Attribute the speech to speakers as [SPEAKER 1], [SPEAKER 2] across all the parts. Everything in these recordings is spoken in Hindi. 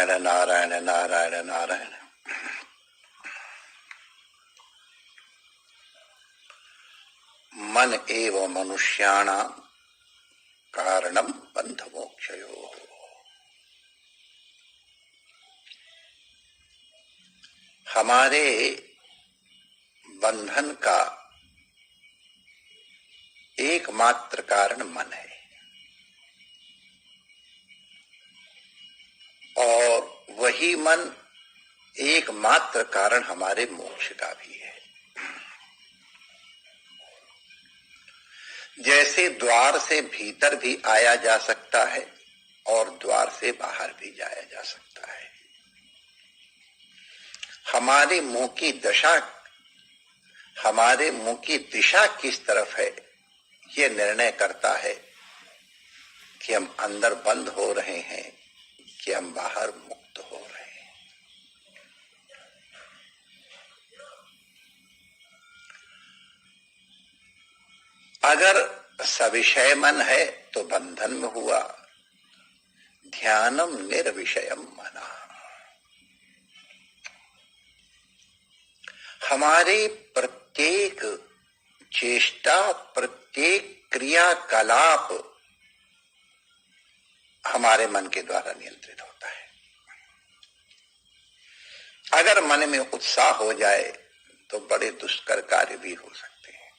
[SPEAKER 1] नारायण नारायण नारायण नारायण। मन एव मनुष्याणां कारणं बंध मोक्षयोः। हमारे बंधन का एकमात्र कारण मन है और वही मन एकमात्र कारण हमारे मोक्ष का भी है। जैसे द्वार से भीतर भी आया जा सकता है और द्वार से बाहर भी जाया जा सकता है। हमारे मुंह की दशा, हमारे मुंह की दिशा किस तरफ है, ये निर्णय करता है कि हम अंदर बंद हो रहे हैं कि हम बाहर मुक्त हो रहे हैं। अगर सविषय मन है तो बंधन में हुआ। ध्यानम निर्विषयम मना। हमारे प्रत्येक चेष्टा, प्रत्येक क्रियाकलाप हमारे मन के द्वारा नियंत्रित होता है। अगर मन में उत्साह हो जाए तो बड़े दुष्कर कार्य भी हो सकते हैं।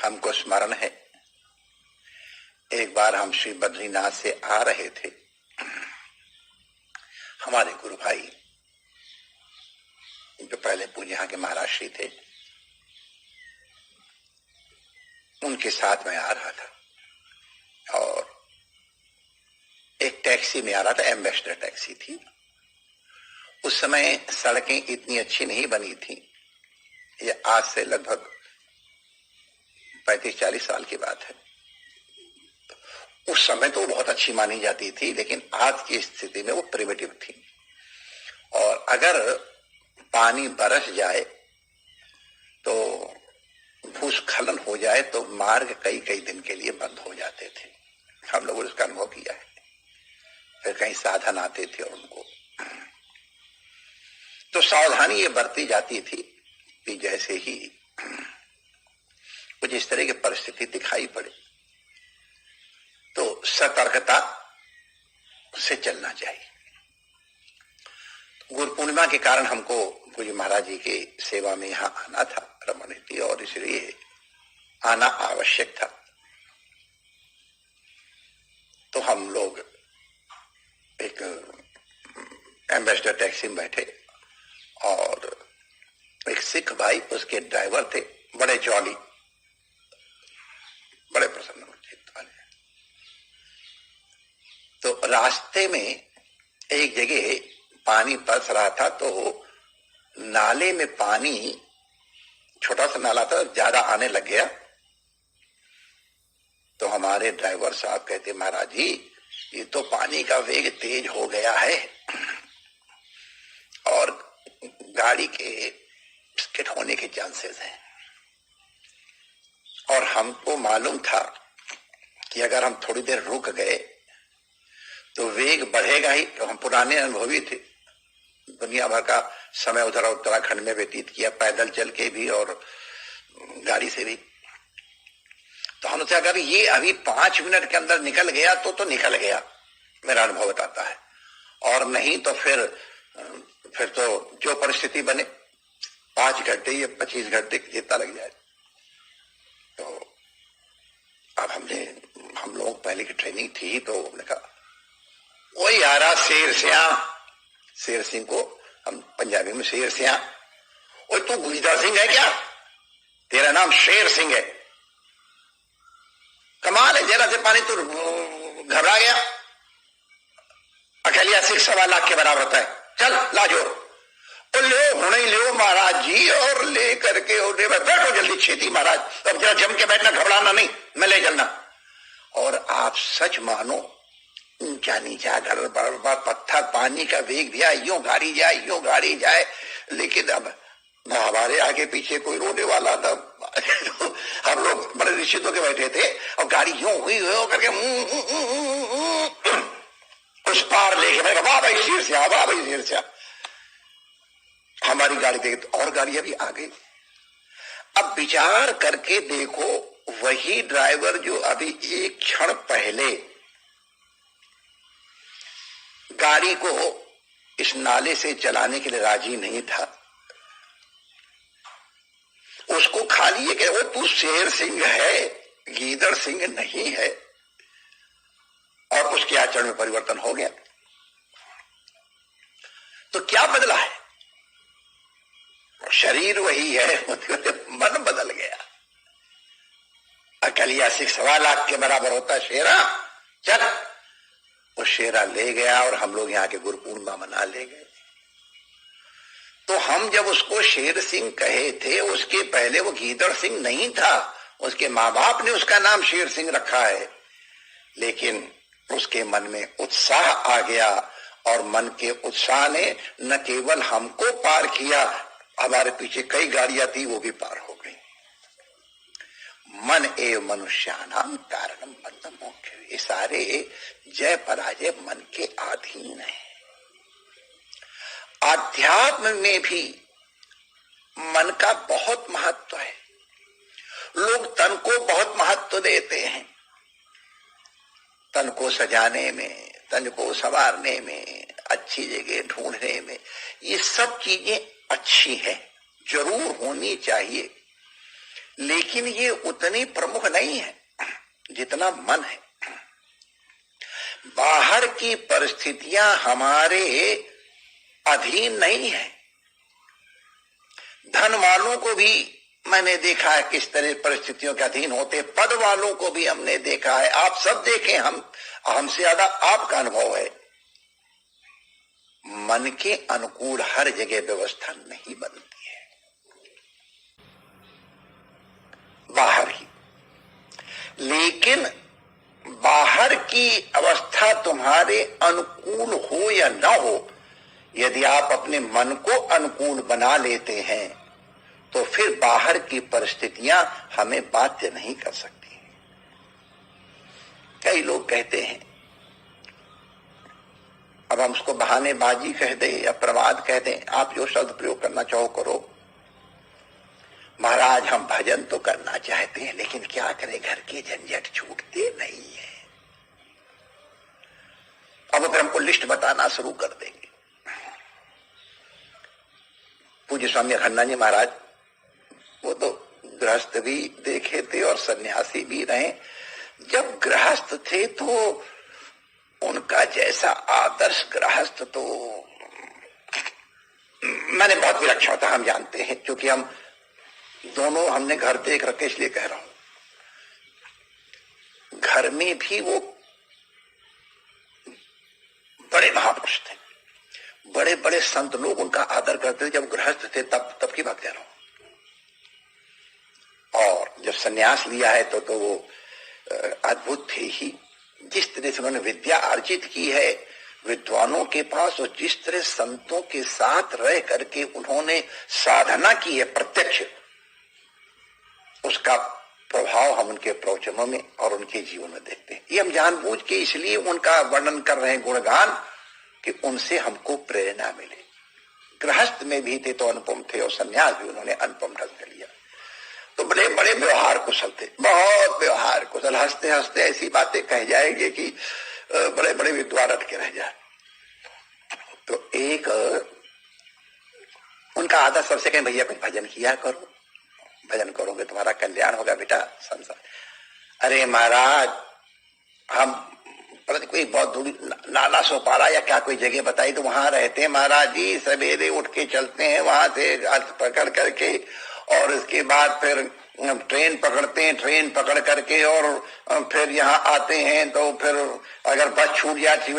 [SPEAKER 1] हमको स्मरण है, एक बार हम श्री बद्रीनाथ से आ रहे थे। हमारे गुरु भाई जो पहले पूज्य यहाँ के महाराज श्री थे, उनके साथ में आ रहा था और एक टैक्सी में आ रहा था। एम्बेसडर टैक्सी थी। उस समय सड़कें इतनी अच्छी नहीं बनी थी। ये आज से लगभग 35-40 साल की बात है। उस समय तो बहुत अच्छी मानी जाती थी, लेकिन आज की स्थिति में वो प्रिमिटिव थी। और अगर पानी बरस जाए तो भूस्खलन हो जाए तो मार्ग कई कई दिन के लिए बंद हो जाते थे। हम लोगों ने इसका अनुभव किया है। फिर कहीं साधन आते थे और उनको तो सावधानी ये बरती जाती थी कि जैसे ही कुछ इस तरह की परिस्थिति दिखाई पड़े तो सतर्कता से चलना चाहिए। गुरु पूर्णिमा के कारण हमको पूज्य महाराज जी की सेवा में यहाँ आना था, रमण थी, और इसलिए आना आवश्यक था। तो हम लोग एक एम्बेसडर टैक्सी में बैठे और एक सिख भाई उसके ड्राइवर थे, बड़े जॉली, बड़े प्रसन्न वाले। तो रास्ते में एक जगह पानी बरस रहा था तो नाले में पानी, छोटा सा नाला था, ज्यादा आने लग गया। तो हमारे ड्राइवर साहब कहते, महाराज जी ये तो पानी का वेग तेज हो गया है और गाड़ी के स्किड होने के चांसेस हैं। और हमको मालूम था कि अगर हम थोड़ी देर रुक गए तो वेग बढ़ेगा ही। तो हम पुराने अनुभवी थे, दुनिया भर का समय उधर उत्तराखंड में व्यतीत किया, पैदल चल के भी और गाड़ी से भी। तो हमने अगर ये अभी 5 मिनट के अंदर निकल गया तो निकल गया, मेरा अनुभव बताता है। और नहीं तो फिर तो जो परिस्थिति बने 5 घंटे या 25 घंटे जितना लग जाए। तो अब हम लोग पहले की ट्रेनिंग थी तो हमने कहा, ओ यारा शेर सिंह को हम पंजाबी में शेर सिंह, ओ तू गुलजार सिंह है क्या? तेरा नाम शेर सिंह है? कमाल है, जरा से पानी तो घबरा गया। अकेलिया 1.25 लाख के बराबर होता है। चल लाजो, ले होने लो महाराज जी, और ले करके बैठो जल्दी छेती महाराज, अब जरा जम के बैठना, घबराना नहीं, मैं ले चलना। और आप सच मानो, ऊंचा नीचा गड़बड़ पत्थर, पानी का वेग भी आए, यूं गाड़ी जाए, लेकिन अब हमारे आगे पीछे कोई रोने वाला था। हम लोग बड़े निश्चित होकर बैठे थे और गाड़ी यूं हुई हो करके उस पार लेके, मैंने कहा वाह भाई शेर सिंह, वाह भाई शेर सिंह। हमारी गाड़ी देखे तो और गाड़ियां भी आ गई। अब विचार करके देखो, वही ड्राइवर जो अभी एक क्षण पहले गाड़ी को इस नाले से चलाने के लिए राजी नहीं था, उसको खाली ये कहे वो तू शेर सिंह है, गीदड़ सिंह नहीं है, और उसके आचरण में परिवर्तन हो गया। तो क्या बदला है? शरीर वही है, मन बदल गया। अकलिया सिख 1.25 लाख के बराबर होता शेरा, चल। वो शेरा ले गया और हम लोग यहाँ के गुरु पूर्णिमा मना ले गए। तो हम जब उसको शेर सिंह कहे थे, उसके पहले वो गीदड़ सिंह नहीं था, उसके माँ बाप ने उसका नाम शेर सिंह रखा है। लेकिन उसके मन में उत्साह आ गया, और मन के उत्साह ने न केवल हमको पार किया, हमारे पीछे कई गाड़ियां थी वो भी पार हो गई। मन एव मनुष्यानाम कारणम बंधम मोक्ष। ये सारे जय पराजय मन के अधीन है। आध्यात्म में भी मन का बहुत महत्व है। लोग तन को बहुत महत्व देते हैं, तन को सजाने में, तन को संवारने में, अच्छी जगह ढूंढने में। ये सब चीजें अच्छी है, जरूर होनी चाहिए, लेकिन ये उतनी प्रमुख नहीं है जितना मन है। बाहर की परिस्थितियां हमारे अधीन नहीं है। धन वालों को भी मैंने देखा है किस तरह परिस्थितियों के अधीन होते, पद वालों को भी हमने देखा है, आप सब देखें, हमसे ज्यादा आपका अनुभव है। मन के अनुकूल हर जगह व्यवस्था नहीं बनती है, बाहर ही। लेकिन बाहर की अवस्था तुम्हारे अनुकूल हो या ना हो, यदि आप अपने मन को अनुकूल बना लेते हैं तो फिर बाहर की परिस्थितियां हमें बाध्य नहीं कर सकती। कई लोग कहते हैं, अब हम उसको बहानेबाजी कह दें या प्रमाद कह दें, आप जो शब्द प्रयोग करना चाहो करो, महाराज हम भजन तो करना चाहते हैं लेकिन क्या करें, घर के झंझट छूटते नहीं है। अब फिर हमको लिस्ट बताना शुरू कर देंगे। पूज्य स्वामी अखंडानंद जी महाराज, वो तो गृहस्थ भी देखे थे और सन्यासी भी रहे। जब गृहस्थ थे तो उनका जैसा आदर्श गृहस्थ तो मैंने बहुत विलक्षण था, हम जानते हैं, क्योंकि हम दोनों हमने घर देख रखे, इसलिए कह रहा हूं। घर में भी वो बड़े महापुरुष थे, बड़े बड़े संत लोग उनका आदर करते थे। जब गृहस्थ थे तब की बात कह रहा हूं। और जब सन्यास लिया है तो वो अद्भुत थे ही। जिस तरह से उन्होंने विद्या अर्जित की है विद्वानों के पास, और जिस तरह संतों के साथ रह करके उन्होंने साधना की है प्रत्यक्ष, उसका प्रभाव हम उनके प्रवचनों में और उनके जीवन में देखते हैं। ये हम जानबूझ के इसलिए उनका वर्णन कर रहे हैं, गुणगान, कि उनसे हमको प्रेरणा मिले। गृहस्थ में भी थे तो अनुपम थे, और सन्यास भी उन्होंने अनुपम ढंग से लिया। तो बड़े बड़े व्यवहार कुशल थे, बहुत व्यवहार कुशल, हंसते हंसते ऐसी बातें कह जाएंगे कि बड़े बड़े विद्वान अटके रह जाए। तो एक उनका आदत सबसे कहें, भैया कुछ भजन किया करो, भजन करोगे तुम्हारा कल्याण होगा बेटा संसार। अरे महाराज, हम कोई बहुत दूरी नाला सोपारा या क्या कोई जगह बताई तो वहां रहते हैं महाराज जी, सवेरे उठ के चलते हैं वहां से पकड़ करके, और इसके बाद फिर ट्रेन पकड़ते हैं, ट्रेन पकड़ करके और फिर यहाँ आते हैं। तो फिर अगर बस छूट जाती,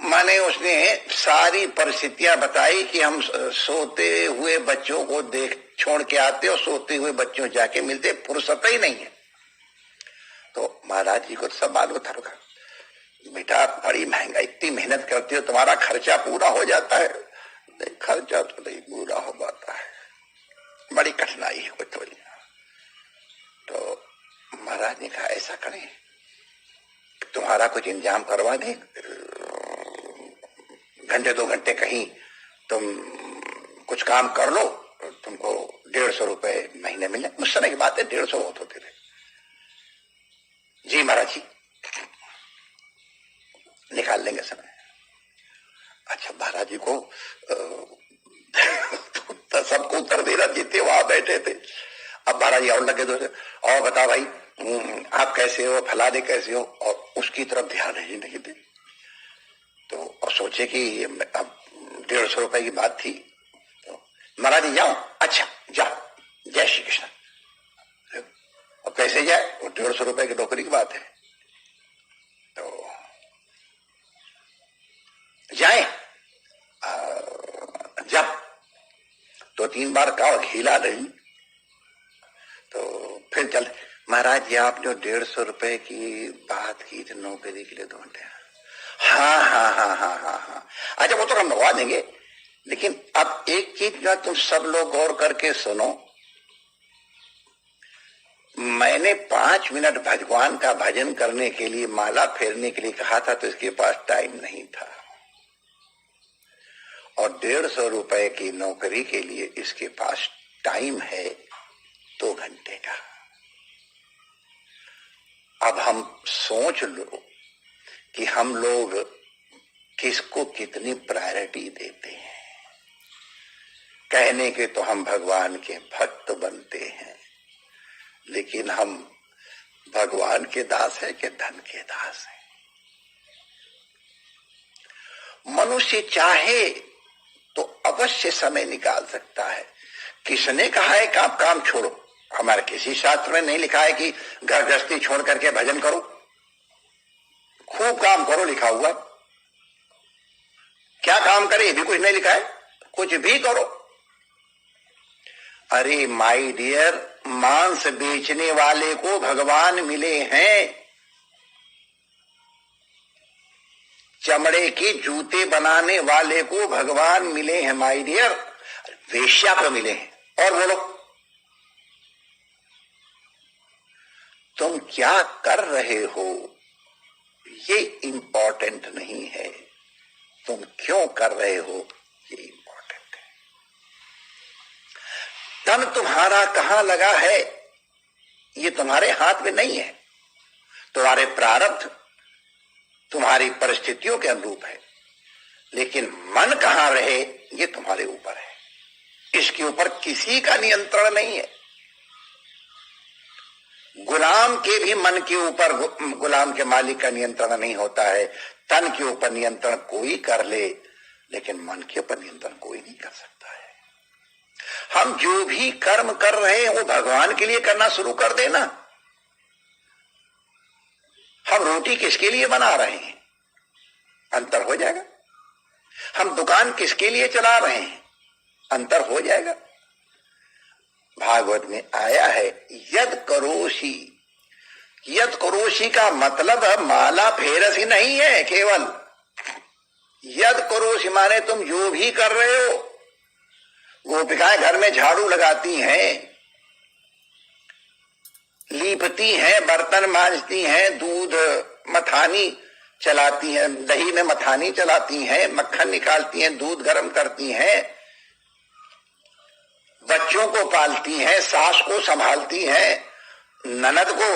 [SPEAKER 1] माने उसने सारी परिस्थितियां बताई कि हम सोते हुए बच्चों को देख छोड़ के आते और सोते हुए बच्चों जाके मिलते, फुर्सत ही नहीं है। तो महाराज जी को सब मालूम था, बेटा बड़ी महंगा, इतनी मेहनत करते हो, तुम्हारा खर्चा पूरा हो जाता है? नहीं, खर्चा तो नहीं पूरा हो पाता है, बड़ी कठिनाई है कुछ थोड़ी। तो महाराज ने कहा ऐसा करें, तुम्हारा कुछ इंतजाम करवा दें, घंटे 2 घंटे कहीं तुम कुछ काम कर लो, तुमको 150 रुपए महीने मिले। उस समय की बात है, 150 बहुत होते थे। जी महाराज जी, निकाल लेंगे समय। अच्छा, महाराज जी को तो सबको उत्तर देना जीते, वहां बैठे थे। अब महाराज जी और लगे दो, और बता भाई आप कैसे हो, फलाने कैसे हो, और उसकी तरफ ध्यान ही नहीं थे। तो और सोचे कि अब 150 रुपए की बात थी, तो महाराज जी जाओ, अच्छा जाओ, जय श्री कृष्ण। और कैसे जाए, वो 150 रुपए की नौकरी की बात है। तो जाए, जब 2-3 बार कहा, हिला नहीं, तो फिर चल, महाराज जी आपने 150 रुपए की बात की थी नौकरी के लिए 2 घंटे। हाँ हाँ हाँ हाँ हाँ हाँ, अच्छा वो तो हम लगवा देंगे, लेकिन अब एक चीज जो तुम सब लोग गौर करके सुनो, मैंने 5 मिनट भगवान का भजन करने के लिए, माला फेरने के लिए कहा था, तो इसके पास टाइम नहीं था, और 150 रुपए की नौकरी के लिए इसके पास टाइम है 2 घंटे का। अब हम सोच लो कि हम लोग किसको कितनी प्रायोरिटी देते हैं। कहने के तो हम भगवान के भक्त बनते हैं, लेकिन हम भगवान के दास है कि धन के दास है। मनुष्य चाहे तो अवश्य समय निकाल सकता है। किसने कहा है कि आप काम छोड़ो? हमारे किसी शास्त्र में नहीं लिखा है कि घर गृहस्थी छोड़ करके भजन करो, खूब काम करो, लिखा हुआ। क्या काम करे ये भी कुछ नहीं लिखा है, कुछ भी करो। अरे माय डियर, मांस बेचने वाले को भगवान मिले हैं, चमड़े के जूते बनाने वाले को भगवान मिले हैं माय डियर, वेश्या को मिले हैं। और बोलो तुम क्या कर रहे हो ये इंपॉर्टेंट नहीं है, तुम क्यों कर रहे हो ये इंपॉर्टेंट है। तन तुम्हारा कहां लगा है ये तुम्हारे हाथ में नहीं है, तुम्हारे प्रारब्ध तुम्हारी परिस्थितियों के अनुरूप है, लेकिन मन कहां रहे ये तुम्हारे ऊपर है। इसके ऊपर किसी का नियंत्रण नहीं है। गुलाम के भी मन के ऊपर गुलाम के मालिक का नियंत्रण नहीं होता है। तन के ऊपर नियंत्रण कोई कर ले, लेकिन मन के ऊपर नियंत्रण कोई नहीं कर सकता है। हम जो भी कर्म कर रहे हैं वो भगवान के लिए करना शुरू कर देना। हम रोटी किसके लिए बना रहे हैं, अंतर हो जाएगा। हम दुकान किसके लिए चला रहे हैं, अंतर हो जाएगा। भागवत में आया है यद करोषि। यद करोषि का मतलब है माला फेरस ही नहीं है केवल। यद करोषि माने तुम जो भी कर रहे हो। गोपिकाएं घर में झाड़ू लगाती हैं, लीपती हैं, बर्तन मांजती हैं, दूध मथानी चलाती हैं, दही में मथानी चलाती हैं, मक्खन निकालती हैं, दूध गर्म करती हैं, बच्चों को पालती हैं, सास को संभालती हैं, ननद को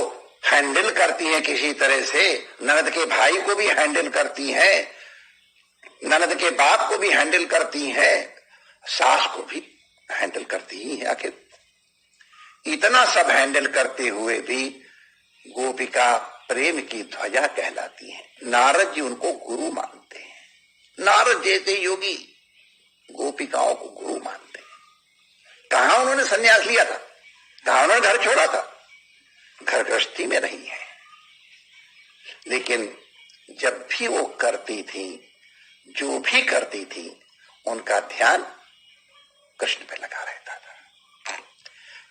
[SPEAKER 1] हैंडल करती हैं किसी तरह से, ननद के भाई को भी हैंडल करती हैं, ननद के बाप को भी हैंडल करती हैं, सास को भी हैंडल करती ही है। आखिर इतना सब हैंडल करते हुए भी गोपिका प्रेम की ध्वजा कहलाती है। नारद जी उनको गुरु मानते हैं। नारद जैसे योगी गोपिकाओं को गुरु मानते हैं। कहां उन्होंने संन्यास लिया था, कहां उन्होंने घर छोड़ा था, घर गृहस्थी में नहीं है। लेकिन जब भी वो करती थी, जो भी करती थी, उनका ध्यान कृष्ण पे लगा रहता था।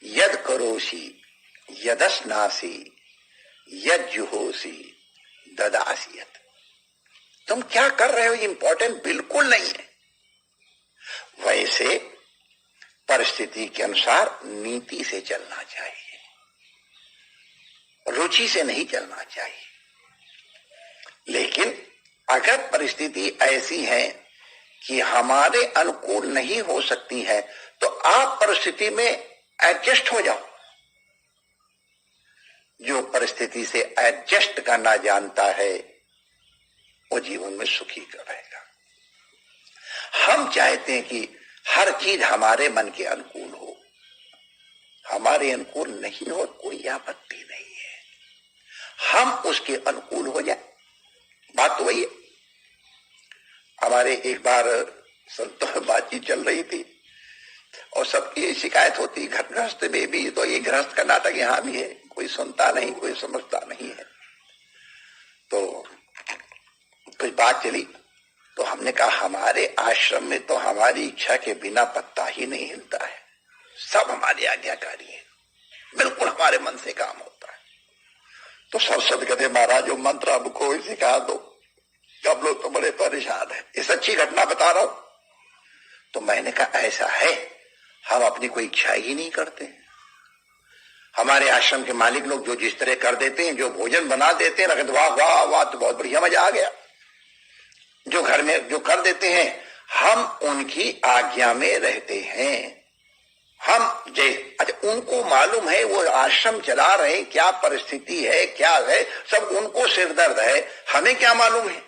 [SPEAKER 1] यद करोषि यदस्नासि यद जुहोषि ददासि यत्। तुम क्या कर रहे हो ये इंपॉर्टेंट बिल्कुल नहीं है। वैसे परिस्थिति के अनुसार नीति से चलना चाहिए, रुचि से नहीं चलना चाहिए। लेकिन अगर परिस्थिति ऐसी है कि हमारे अनुकूल नहीं हो सकती है, तो आप परिस्थिति में एडजस्ट हो जाओ। जो परिस्थिति से एडजस्ट करना जानता है वो जीवन में सुखी रहेगा। हम चाहते हैं कि हर चीज हमारे मन के अनुकूल हो, हमारे अनुकूल नहीं हो कोई आपत्ति नहीं है, हम उसके अनुकूल हो जाए। बात तो वही है। हमारे एक बार संतों में बातचीत चल रही थी और सबकी शिकायत होती घर गृहस्थ में भी, तो ये गृहस्थ का नाटक यहां भी है, कोई सुनता नहीं, कोई समझता नहीं है। तो कुछ बात चली तो हमने कहा हमारे आश्रम में तो हमारी इच्छा के बिना पत्ता ही नहीं हिलता है, सब हमारे आज्ञाकारी है, बिल्कुल हमारे मन से काम होता है। तो सरस्वती कहते महाराज जो मंत्र हमको ही सिखा दो, अब लोग तो बड़े परेशान है, ये सच्ची घटना बता रहा हूं। तो मैंने कहा ऐसा है, हम अपनी कोई इच्छा ही नहीं करते। हमारे आश्रम के मालिक लोग जो जिस तरह कर देते हैं, जो भोजन बना देते हैं, लगता वाह वाह वाह तो बहुत बढ़िया, मजा आ गया। जो घर में जो कर देते हैं हम उनकी आज्ञा में रहते हैं। हम अच्छा उनको मालूम है वो आश्रम चला रहे हैं, क्या परिस्थिति है क्या है, सब उनको सिरदर्द है, हमें क्या मालूम है।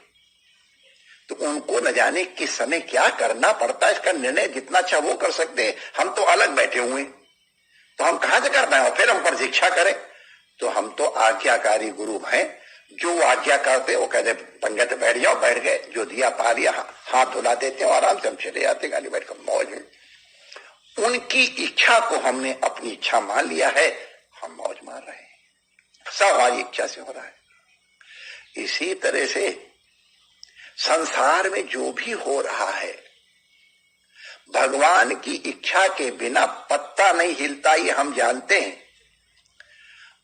[SPEAKER 1] तो उनको न जाने किस समय क्या करना पड़ता है, इसका निर्णय जितना अच्छा वो कर सकते हैं, हम तो अलग बैठे हुए, तो हम कहां से कर पाए और फिर हम पर शिक्षा करें। तो हम तो आज्ञाकारी गुरु हैं, जो आज्ञा करते वो कहते पंगत बैठ जाओ, बैठ गए, जो दिया पा लिया, हाथ धुला देते हैं, आराम से हम चले जाते गाड़ी बैठकर मौज में। उनकी इच्छा को हमने अपनी इच्छा मान लिया है, हम मौज मार रहे हैं, सब हमारी इच्छा से हो रहा है। इसी तरह से संसार में जो भी हो रहा है भगवान की इच्छा के बिना पत्ता नहीं हिलता, ये हम जानते हैं।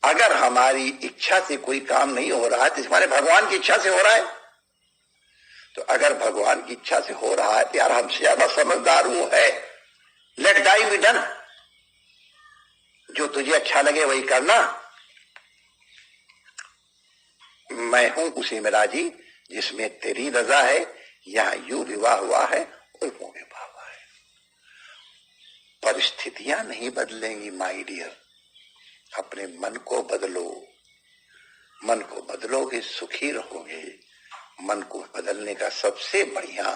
[SPEAKER 1] अगर हमारी इच्छा से कोई काम नहीं हो रहा है तो हमारे भगवान की इच्छा से हो रहा है। तो अगर भगवान की इच्छा से हो रहा है तो यार हमसे ज्यादा समझदार वो है, लेट डाई बी डन, जो तुझे अच्छा लगे वही करना, मैं हूं उसी में राजी जिसमें तेरी रजा है। यहां यू विवाह हुआ है कोई वो विवाह हुआ है। परिस्थितियां नहीं बदलेंगी माय डियर, अपने मन को बदलो, मन को बदलोगे सुखी रहोगे। मन को बदलने का सबसे बढ़िया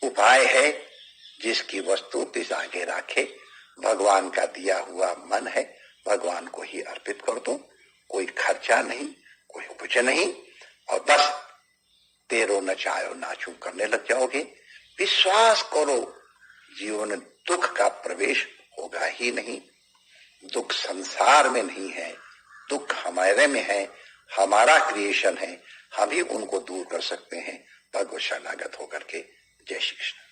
[SPEAKER 1] उपाय है जिसकी वस्तु तिस आगे रखे, भगवान का दिया हुआ मन है, भगवान को ही अर्पित कर दो। कोई खर्चा नहीं, कोई कुछ नहीं, और बस तेरो नचायो नाचू करने लग जाओगे। विश्वास करो जीवन दुख का प्रवेश होगा ही नहीं। दुख संसार में नहीं है, दुख हमारे में है, हमारा क्रिएशन है, हम ही उनको दूर कर सकते हैं भगवत शरणागत होकर के। जय श्री कृष्ण।